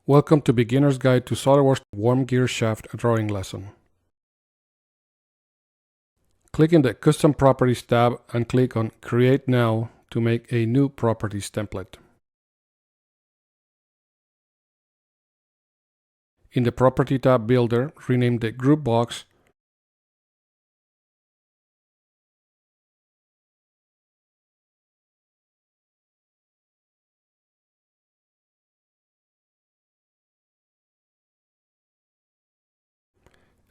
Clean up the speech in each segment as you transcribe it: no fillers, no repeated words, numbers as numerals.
Welcome to Beginner's Guide to SOLIDWORKS Worm Gear Shaft Drawing Lesson. Click in the Custom Properties tab and click on Create Now to make a new Properties template. In the Property tab Builder, rename the group box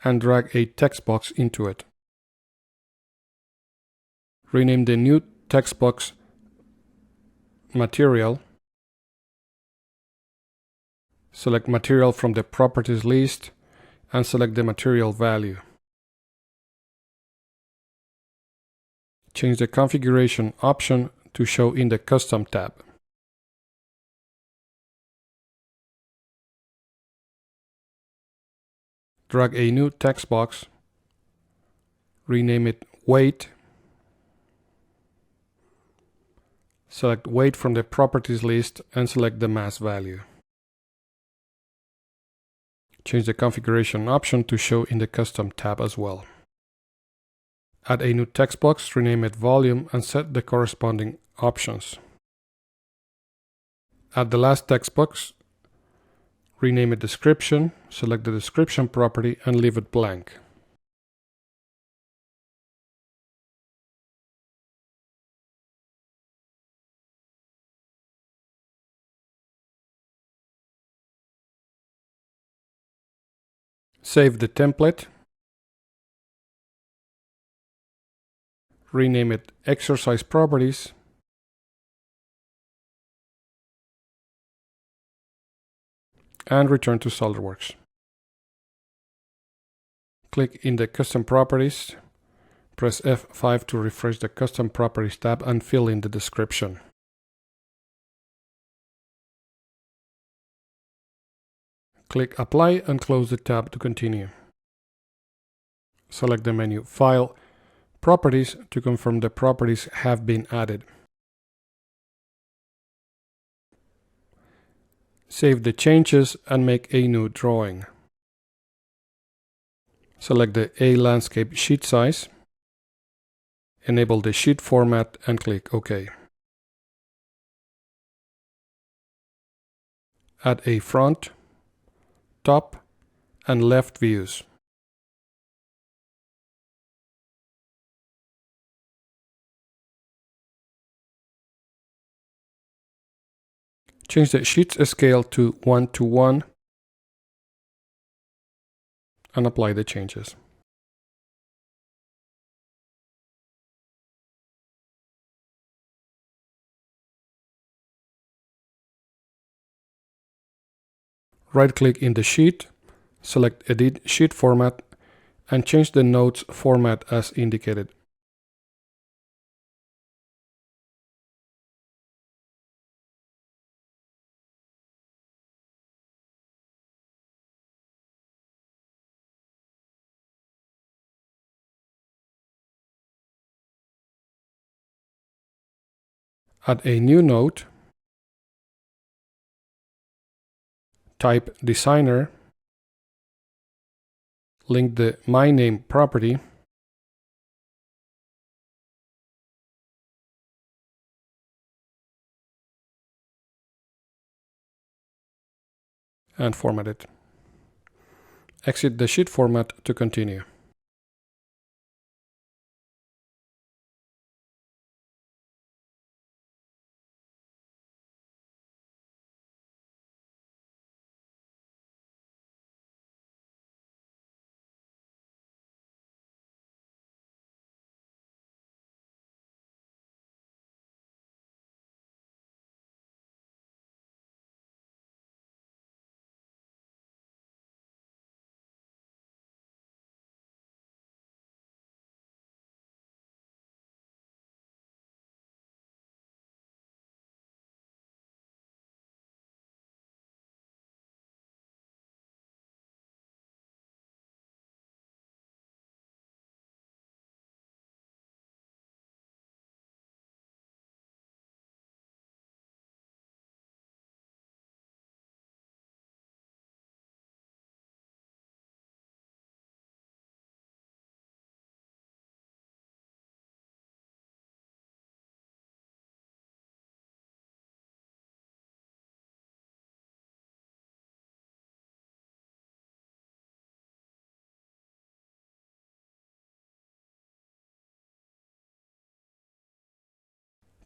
and drag a text box into it. Rename the new text box Material. Select Material from the Properties list and select the material value. Change the configuration option to show in the Custom tab. Drag a new text box, rename it Weight. Select Weight from the Properties list and select the mass value. Change the configuration option to show in the Custom tab as well. Add a new text box, rename it Volume and set the corresponding options. Add the last text box, rename it Description, select the Description property and leave it blank. Save the template. Rename it Exercise Properties. And return to SOLIDWORKS. Click in the Custom Properties. Press F5 to refresh the Custom Properties tab and fill in the description. Click Apply and close the tab to continue. Select the menu File, Properties to confirm the properties have been added. Save the changes and make a new drawing. Select the A landscape sheet size. Enable the sheet format and click OK. Add a front, top, and left views. Change the sheet's scale to 1:1 and apply the changes. Right-click in the sheet, select Edit Sheet Format, and change the notes format as indicated. Add a new note, type Designer, link the My Name property, and format it. Exit the sheet format to continue.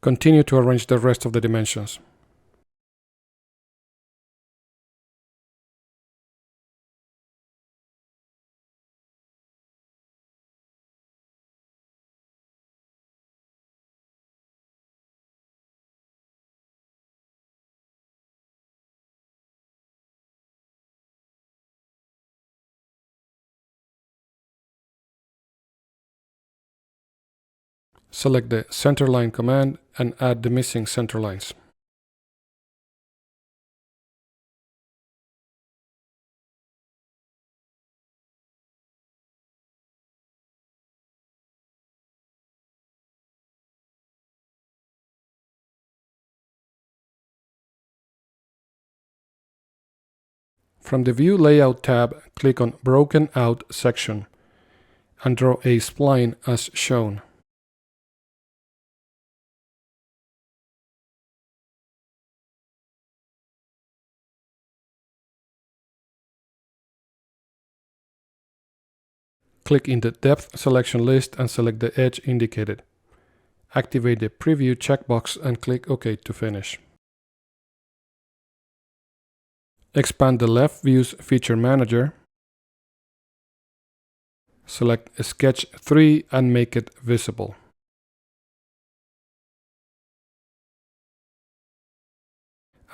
Continue to arrange the rest of the dimensions. Select the Centerline command and add the missing centerlines. From the View Layout tab, click on Broken Out section and draw a spline as shown. Click in the Depth selection list and select the edge indicated. Activate the Preview checkbox and click OK to finish. Expand the left view's feature manager. Select Sketch 3 and make it visible.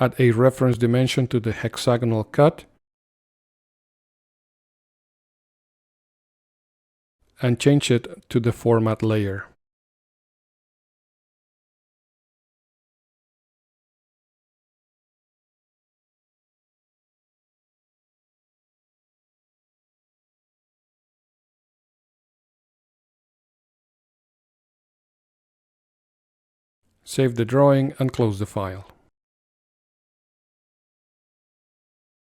Add a reference dimension to the hexagonal cut and change it to the format layer. Save the drawing and close the file.